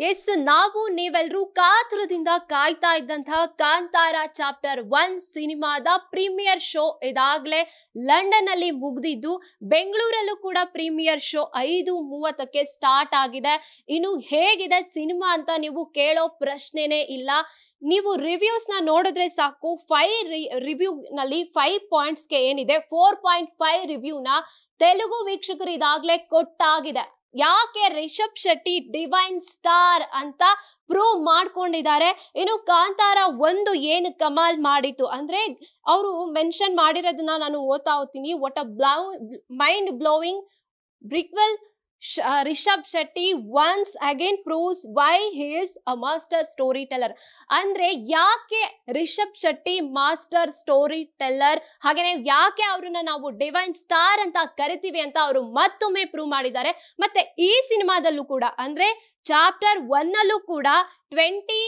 S, ನಾವು ನೀವೆಲ್ಲರೂ ಕಾತುರದಿಂದ ಕಾಯ್ತಾ ಇದ್ದಂತಹ ಕಾಂತಾರ ಚಾಪ್ಟರ್ 1 ಸಿನಿಮಾದ ಪ್ರೀಮಿಯರ್ ಶೋ ಇದಾಗಲೇ ಲಂಡನ್ ಅಲ್ಲಿ ಮುಗಿದಿದ್ದು, ಬೆಂಗಳೂರಲ್ಲೂ ಕೂಡ ಪ್ರೀಮಿಯರ್ ಶೋ 5:30ಕ್ಕೆ ಸ್ಟಾರ್ಟ್ ಆಗಿದೆ. ಇನ್ನು ಹೇಗಿದೆ ಸಿನಿಮಾ ಅಂತ ನೀವು ಕೇಳೋ ಪ್ರಶ್ನೆನೇ ಇಲ್ಲ. ನೀವು ರಿವ್ಯೂಸ್ ನ ನೋಡಿದ್ರೆ ಸಾಕು. 5 ರಿವ್ಯೂ ನಲ್ಲಿ 5 ಪಾಯಿಂಟ್ಸ್ಗೆ ಏನಿದೆ 4.5 ರಿವ್ಯೂನ ತೆಲುಗು ವೀಕ್ಷಕರು ಇದಾಗ್ಲೇ ಕೊಟ್ಟಾಗಿದೆ. ಯಾಕೆ ರಿಷಬ್ ಶೆಟ್ಟಿ ಡಿವೈನ್ ಸ್ಟಾರ್ ಅಂತ ಪ್ರೂವ್ ಮಾಡ್ಕೊಂಡಿದ್ದಾರೆ. ಇನ್ನು ಕಾಂತಾರ 1 ಏನು ಕಮಾಲ್ ಮಾಡಿತು ಅಂದ್ರೆ, ಅವರು ಮೆನ್ಷನ್ ಮಾಡಿರೋದನ್ನ ನಾನು ಓದ್ತಾ ಹೋಗ್ತೀನಿ. What a mind blowing prequel Rishab Shetty once again proves why he is a master storyteller. ಅಂದ್ರೆ ಯಾಕೆ Rishab Shetty master storyteller, ಹಾಗೇನೆ ಯಾಕೆ ಅವ್ರನ್ನ ನಾವು ಡಿವೈನ್ ಸ್ಟಾರ್ ಅಂತ ಕರಿತೀವಿ ಅಂತ ಅವರು ಮತ್ತೊಮ್ಮೆ ಪ್ರೂವ್ ಮಾಡಿದ್ದಾರೆ. ಮತ್ತೆ ಈ ಸಿನಿಮಾದಲ್ಲೂ ಕೂಡ ಅಂದ್ರೆ ಚಾಪ್ಟರ್ 1 ಅಲ್ಲೂ ಕೂಡ 20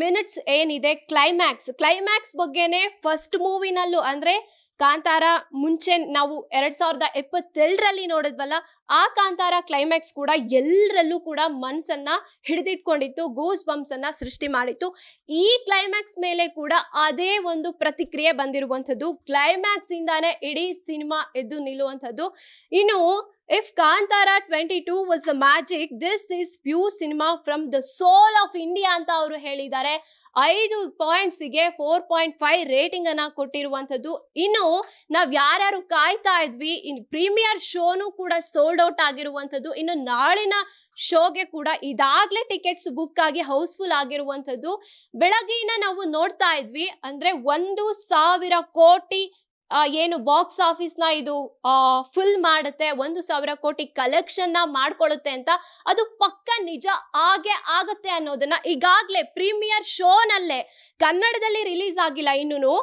ಮಿನಿಟ್ಸ್ ಏನಿದೆ ಕ್ಲೈಮ್ಯಾಕ್ಸ್ ಬಗ್ಗೆನೆ ಫಸ್ಟ್ ಮೂವಿನಲ್ಲೂ ಅಂದ್ರೆ ಕಾಂತಾರ ಮುಂಚೆ ನಾವು 2022ರಲ್ಲಿ ನೋಡಿದ್ವಲ್ಲ, ಆ ಕಾಂತಾರ ಕ್ಲೈಮ್ಯಾಕ್ಸ್ ಕೂಡ ಎಲ್ಲರಲ್ಲೂ ಕೂಡ ಮನಸ್ಸನ್ನ ಹಿಡಿದಿಟ್ಕೊಂಡಿತ್ತು, ಗೂಸ್ ಬಂಪ್ಸ್ ಅನ್ನ ಸೃಷ್ಟಿ ಮಾಡಿತ್ತು. ಈ ಕ್ಲೈಮ್ಯಾಕ್ಸ್ ಮೇಲೆ ಕೂಡ ಅದೇ ಒಂದು ಪ್ರತಿಕ್ರಿಯೆ ಬಂದಿರುವಂಥದ್ದು. ಕ್ಲೈಮ್ಯಾಕ್ಸ್ ಇಂದಾನೆ ಇಡೀ ಸಿನಿಮಾ ಎದ್ದು ನಿಲ್ಲುವಂಥದ್ದು. ಇನ್ನು if Kantara 22 was a magic, this is pure cinema from the soul of India ಅಂತ ಅವರು ಹೇಳಿದ್ದಾರೆ. 5 ಪಾಯಿಂಟ್ಸ್ಗೆ 4.5 ರೇಟಿಂಗ್ ಅನ್ನ ಕೊಟ್ಟಿರುವಂತದ್ದು. ಇನ್ನು ನಾವ್ ಯಾರ್ಯಾರು ಕಾಯ್ತಾ ಇದ್ವಿ, ಇನ್ ಪ್ರೀಮಿಯರ್ ಶೋನು ಕೂಡ ಸೋಲ್ಡ್ ಔಟ್ ಆಗಿರುವಂತದ್ದು. ಇನ್ನು ನಾಳಿನ ಶೋಗೆ ಕೂಡ ಇದಾಗ್ಲೇ ಟಿಕೆಟ್ಸ್ ಬುಕ್ ಆಗಿ ಹೌಸ್ಫುಲ್ ಆಗಿರುವಂತದ್ದು. ಬೆಳಗ್ಗೆನ ನಾವು ನೋಡ್ತಾ ಇದ್ವಿ ಅಂದ್ರೆ 1,000 ಕೋಟಿ ಏನು ಬಾಕ್ಸ್ ಆಫೀಸ್ ನ ಇದು ಫುಲ್ ಮಾಡುತ್ತೆ, 1,000 ಕೋಟಿ ಕಲೆಕ್ಷನ್ ನ ಮಾಡ್ಕೊಳ್ಳುತ್ತೆ ಅಂತ. ಅದು ಪಕ್ಕ ನಿಜ ಆಗತ್ತೆ ಅನ್ನೋದನ್ನ ಈಗಾಗ್ಲೇ ಪ್ರೀಮಿಯರ್ ಶೋನಲ್ಲೇ, ಕನ್ನಡದಲ್ಲಿ ರಿಲೀಸ್ ಆಗಿಲ್ಲ ಇನ್ನೂ,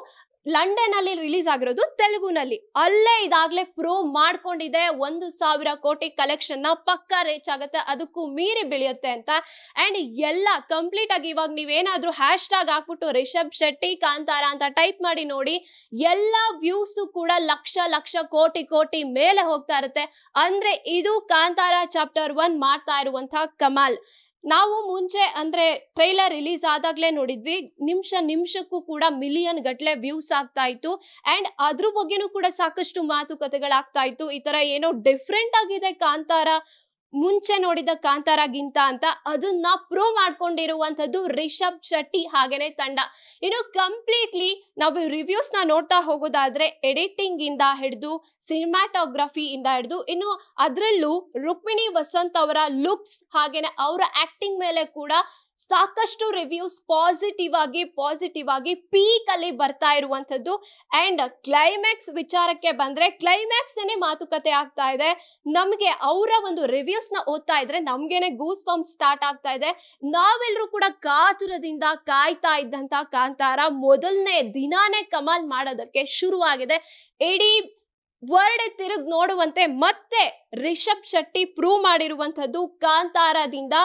ಲಂಡನ್ ಅಲ್ಲಿ ರಿಲೀಸ್ ಆಗಿರೋದು ತೆಲುಗುನಲ್ಲಿ, ಅಲ್ಲೇ ಇದಾಗ್ಲೇ ಪ್ರೂವ್ ಮಾಡ್ಕೊಂಡಿದೆ. 1,000 ಕೋಟಿ ಕಲೆಕ್ಷನ್ ನ ಪಕ್ಕ ರೀಚ್ ಆಗುತ್ತೆ, ಅದಕ್ಕೂ ಮೀರಿ ಬೆಳೆಯುತ್ತೆ ಅಂತ. ಅಂಡ್ ಎಲ್ಲ ಕಂಪ್ಲೀಟ್ ಆಗಿ ಇವಾಗ ನೀವೇನಾದ್ರೂ ಹ್ಯಾಶ್ ಟ್ಯಾಗ್ ಹಾಕ್ಬಿಟ್ಟು ರಿಷಬ್ ಶೆಟ್ಟಿ ಕಾಂತಾರ ಅಂತ ಟೈಪ್ ಮಾಡಿ ನೋಡಿ, ಎಲ್ಲ ವ್ಯೂಸ್ ಕೂಡ ಲಕ್ಷ ಕೋಟಿ ಮೇಲೆ ಹೋಗ್ತಾ ಇರುತ್ತೆ. ಅಂದ್ರೆ ಇದು ಕಾಂತಾರ ಚಾಪ್ಟರ್ 1 ಮಾಡ್ತಾ ಇರುವಂತಹ ಕಮಾಲ್. ನಾವು ಮುಂಚೆ ಅಂದ್ರೆ ಟ್ರೈಲರ್ ರಿಲೀಸ್ ಆದಾಗ್ಲೇ ನೋಡಿದ್ವಿ, ನಿಮಿಷಕ್ಕೂ ಕೂಡ ಮಿಲಿಯನ್ ಗಟ್ಲೆ ವ್ಯೂಸ್ ಆಗ್ತಾ ಇತ್ತು. ಅಂಡ್ ಅದ್ರ ಬಗ್ಗೆನೂ ಕೂಡ ಸಾಕಷ್ಟು ಮಾತುಕತೆಗಳಾಗ್ತಾ ಇತ್ತು. ಈ ತರ ಏನೋ ಡಿಫ್ರೆಂಟ್ ಆಗಿದೆ ಕಾಂತಾರ ಮುಂಚೆ ನೋಡಿದ ಕಾಂತಾರಗಿಂತ ಅಂತ. ಅದನ್ನ ಪ್ರೂವ್ ಮಾಡ್ಕೊಂಡಿರುವಂತದ್ದು ರಿಷಬ್ ಶೆಟ್ಟಿ ಹಾಗೇನೆ ತಂಡ. ಇನ್ನು ಕಂಪ್ಲೀಟ್ಲಿ ನಾವು ರಿವ್ಯೂಸ್ ನ ನೋಡ್ತಾ ಹೋಗೋದಾದ್ರೆ, ಎಡಿಟಿಂಗ್ ಇಂದ ಹಿಡಿದು ಸಿನಿಮಾಟೋಗ್ರಫಿ ಇಂದ ಹಿಡಿದು, ಇನ್ನು ಅದ್ರಲ್ಲೂ ರುಕ್ಮಿಣಿ ವಸಂತ್ ಅವರ ಲುಕ್ಸ್ ಹಾಗೇನೆ ಅವರ ಆಕ್ಟಿಂಗ್ ಮೇಲೆ ಕೂಡ ಸಾಕಷ್ಟು ರಿವ್ಯೂಸ್ ಪಾಸಿಟಿವ್ ಆಗಿ ಪೀಕ್ ಅಲ್ಲಿ ಬರ್ತಾ ಇರುವಂತದ್ದು. ಅಂಡ್ ಕ್ಲೈಮ್ಯಾಕ್ಸ್ ವಿಚಾರಕ್ಕೆ ಬಂದ್ರೆ, ಕ್ಲೈಮ್ಯಾಕ್ಸ್ ಮಾತುಕತೆ ಆಗ್ತಾ ಇದೆ. ನಮ್ಗೆ ಅವರ ಒಂದು ರಿವ್ಯೂಸ್ ನ ಓದ್ತಾ ಇದ್ರೆ ನಮ್ಗೇನೆ ಗೂಸ್ ಬಂಪ್ ಸ್ಟಾರ್ಟ್ ಆಗ್ತಾ ಇದೆ. ನಾವೆಲ್ಲರೂ ಕೂಡ ಕಾತುರದಿಂದ ಕಾಯ್ತಾ ಇದ್ದಂತ ಕಾಂತಾರ ಮೊದಲನೇ ದಿನಾನೇ ಕಮಾಲ್ ಮಾಡೋದಕ್ಕೆ ಶುರುವಾಗಿದೆ. ಇಡೀ ವರ್ಡ್ ತಿರುಗ್ ನೋಡುವಂತೆ ಮತ್ತೆ ರಿಷಬ್ ಶೆಟ್ಟಿ ಪ್ರೂವ್ ಮಾಡಿರುವಂತದ್ದು ಕಾಂತಾರದಿಂದ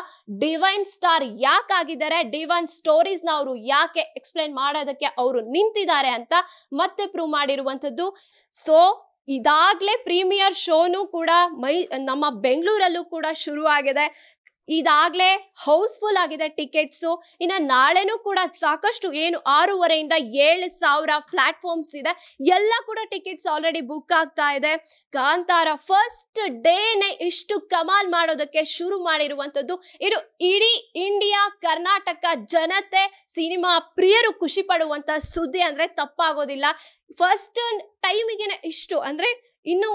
ಡಿವೈನ್ ಸ್ಟಾರ್ ಯಾಕಾಗಿದ್ದಾರೆ, ಡಿವೈನ್ ಸ್ಟೋರೀಸ್ ನ ಅವರು ಯಾಕೆ ಎಕ್ಸ್ಪ್ಲೈನ್ ಮಾಡೋದಕ್ಕೆ ಅವರು ನಿಂತಿದ್ದಾರೆ ಅಂತ ಮತ್ತೆ ಪ್ರೂವ್ ಮಾಡಿರುವಂತದ್ದು. ಸೊ ಇದಾಗ್ಲೇ ಪ್ರೀಮಿಯರ್ ಶೋನು ಕೂಡ ನಮ್ಮ ಬೆಂಗಳೂರಲ್ಲೂ ಕೂಡ ಶುರು ಆಗಿದೆ. ಇದಾಗ್ಲೇ ಹೌಸ್ಫುಲ್ ಆಗಿದೆ ಟಿಕೆಟ್ಸು. ಇನ್ನು ನಾಳೆನೂ ಕೂಡ ಸಾಕಷ್ಟು ಏನು 6,500 ಇಂದ 7,000 ಪ್ಲಾಟ್ಫಾರ್ಮ್ಸ್ ಇದೆ, ಎಲ್ಲ ಕೂಡ ಟಿಕೆಟ್ಸ್ ಆಲ್ರೆಡಿ ಬುಕ್ ಆಗ್ತಾ ಇದೆ. ಕಾಂತಾರ ಫಸ್ಟ್ ಡೇನೆ ಇಷ್ಟು ಕಮಾಲ್ ಮಾಡೋದಕ್ಕೆ ಶುರು ಮಾಡಿರುವಂತದ್ದು. ಇದು ಇಡೀ ಇಂಡಿಯಾ ಕರ್ನಾಟಕ ಜನತೆ ಸಿನಿಮಾ ಪ್ರಿಯರು ಖುಷಿ ಪಡುವಂತ ಸುದ್ದಿ ಅಂದ್ರೆ ತಪ್ಪಾಗೋದಿಲ್ಲ. ಫಸ್ಟ್ ಟೈಮಿಗೆ ಇಷ್ಟು ಅಂದ್ರೆ ಇನ್ನು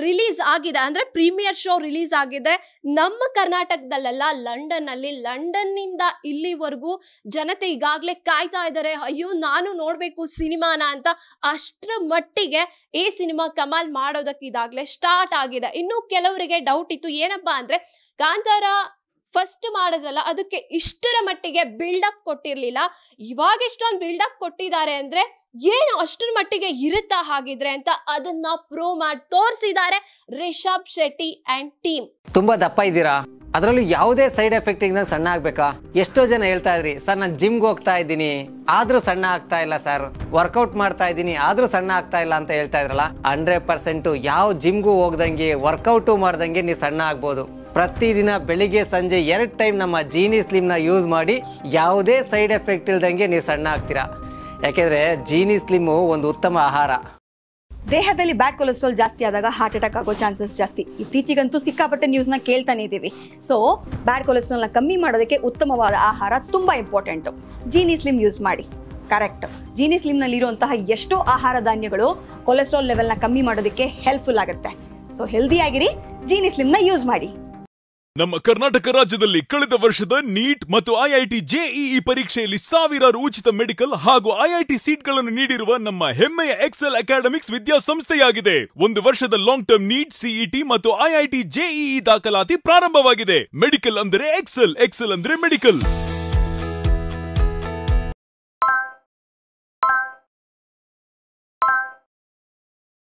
ರಿಲೀಸ್ ಆಗಿದೆ ಅಂದ್ರೆ ಪ್ರೀಮಿಯರ್ ಶೋ ರಿಲೀಸ್ ಆಗಿದೆ ನಮ್ಮ ಕರ್ನಾಟಕದಲ್ಲೆಲ್ಲ, ಲಂಡನ್ ನಿಂದ ಇಲ್ಲಿವರೆಗೂ ಜನತೆ ಈಗಾಗ್ಲೇ ಕಾಯ್ತಾ ಇದ್ದಾರೆ, ಅಯ್ಯೋ ನಾನು ನೋಡ್ಬೇಕು ಸಿನಿಮಾನ ಅಂತ. ಅಷ್ಟರ ಮಟ್ಟಿಗೆ ಈ ಸಿನಿಮಾ ಕಮಾಲ್ ಮಾಡೋದಕ್ಕೆ ಇದಾಗ್ಲೇ ಸ್ಟಾರ್ಟ್ ಆಗಿದೆ. ಇನ್ನು ಕೆಲವರಿಗೆ ಡೌಟ್ ಇತ್ತು, ಏನಪ್ಪಾ ಅಂದ್ರೆ ಕಾಂತಾರ ಫಸ್ಟ್ ಮಾಡಿದ್ರಲ್ಲ ಅದಕ್ಕೆ ಇಷ್ಟರ ಮಟ್ಟಿಗೆ ಬಿಲ್ಡಪ್ ಕೊಟ್ಟಿರ್ಲಿಲ್ಲ, ಇವಾಗ ಇಷ್ಟೊಂದು ಬಿಲ್ಡಪ್ ಕೊಟ್ಟಿದ್ದಾರೆ ಅಂದ್ರೆ ಏನು ಅಷ್ಟರ ಮಟ್ಟಿಗೆ ಇರುತ್ತಾ ಹಾಗಿದ್ರೆ ಅಂತ ಅದನ್ನ ಪ್ರೂವ್ ಮಾಡಿ ತೋರಿಸಿದ್ದಾರೆ ರಿಷಬ್ ಶೆಟ್ಟಿ ಅಂಡ್ ಟೀಮ್. ತುಂಬಾ ದಪ್ಪ ಇದ್ದೀರಾ, ಅದರಲ್ಲೂ ಯಾವುದೇ ಸೈಡ್ ಎಫೆಕ್ಟ್ ಇಂದ ಸಣ್ಣ ಆಗ್ಬೇಕಾ? ಎಷ್ಟೋ ಜನ ಹೇಳ್ತಾ ಇದ್ರಿ, ಸರ್ ನಾನು ಜಿಮ್ಗೆ ಹೋಗ್ತಾ ಇದ್ದೀನಿ ಆದ್ರೂ ಸಣ್ಣ ಆಗ್ತಾ ಇಲ್ಲ ಸರ್, ವರ್ಕೌಟ್ ಮಾಡ್ತಾ ಇದ್ದೀನಿ ಆದ್ರೂ ಸಣ್ಣ ಆಗ್ತಾ ಇಲ್ಲ ಅಂತ ಹೇಳ್ತಾ ಇದ್ರಲ್ಲ. 100% ಯಾವ ಜಿಮ್ಗೂ ಹೋಗ್ದಂಗೆ ವರ್ಕೌಟು ಮಾಡ್ದಂಗೆ ನೀವು ಸಣ್ಣ ಆಗ್ಬೋದು. ಪ್ರತಿದಿನ ಬೆಳಿಗ್ಗೆ ಸಂಜೆ 2 ಟೈಮ್ ನಮ್ಮ ಜೀನಿ ಸ್ಲಿಮ್ನ ಯೂಸ್ ಮಾಡಿ ಯಾವುದೇ ಸೈಡ್ ಎಫೆಕ್ಟ್ ಇಲ್ದಂಗೆ ನೀವು ಸಣ್ಣ ಆಗ್ತೀರಾ. ಯಾಕೆಂದರೆ ಜೀನಿ ಸ್ಲಿಮ್ಮು ಒಂದು ಉತ್ತಮ ಆಹಾರ. ದೇಹದಲ್ಲಿ ಬ್ಯಾಡ್ ಕೊಲೆಸ್ಟ್ರಾಲ್ ಜಾಸ್ತಿ ಆದಾಗ ಹಾರ್ಟ್ ಅಟ್ಯಾಕ್ ಆಗೋ ಚಾನ್ಸಸ್ ಜಾಸ್ತಿ. ಇತ್ತೀಚೆಗಂತೂ ಸಿಕ್ಕಾಪಟ್ಟೆ ನ್ಯೂಸ್ನ ಕೇಳ್ತಾನೆ ಇದ್ದೀವಿ. ಸೊ ಬ್ಯಾಡ್ ಕೊಲೆಸ್ಟ್ರಾಲ್ನ ಕಮ್ಮಿ ಮಾಡೋದಕ್ಕೆ ಉತ್ತಮವಾದ ಆಹಾರ ತುಂಬ ಇಂಪಾರ್ಟೆಂಟು. ಜೀನಿ ಸ್ಲಿಮ್ ಯೂಸ್ ಮಾಡಿ. ಕರೆಕ್ಟ್, ಜೀನಿ ಸ್ಲಿಮ್ನಲ್ಲಿರುವಂತಹ ಎಷ್ಟೋ ಆಹಾರ ಧಾನ್ಯಗಳು ಕೊಲೆಸ್ಟ್ರಾಲ್ ಲೆವೆಲ್ನ ಕಮ್ಮಿ ಮಾಡೋದಕ್ಕೆ ಹೆಲ್ಪ್ಫುಲ್ ಆಗುತ್ತೆ. ಸೊ ಹೆಲ್ದಿಯಾಗಿರಿ, ಜೀನಿ ಸ್ಲಿಮ್ನ ಯೂಸ್ ಮಾಡಿ. ನಮ್ಮ ಕರ್ನಾಟಕ ರಾಜ್ಯದಲ್ಲಿ ಕಳೆದ ವರ್ಷದ ನೀಟ್ ಮತ್ತು ಐಐಟಿ ಜೆಇಇ ಪರೀಕ್ಷೆಯಲ್ಲಿ ಸಾವಿರಾರು ಉಚಿತ ಮೆಡಿಕಲ್ ಹಾಗೂ ಐಐಟಿ ಸೀಟ್ಗಳನ್ನು ನೀಡಿರುವ ನಮ್ಮ ಹೆಮ್ಮೆಯ ಎಕ್ಸೆಲ್ ಅಕಾಡೆಮಿಕ್ಸ್ ವಿದ್ಯಾಸಂಸ್ಥೆಯಾಗಿದೆ. 1 ವರ್ಷದ ಲಾಂಗ್ ಟರ್ಮ್ ನೀಟ್, ಸಿಇಟಿ ಮತ್ತು ಐಐಟಿ ಜೆಇಇ ದಾಖಲಾತಿ ಪ್ರಾರಂಭವಾಗಿದೆ. ಮೆಡಿಕಲ್ ಅಂದರೆ ಎಕ್ಸೆಲ್, ಎಕ್ಸೆಲ್ ಅಂದರೆ ಮೆಡಿಕಲ್.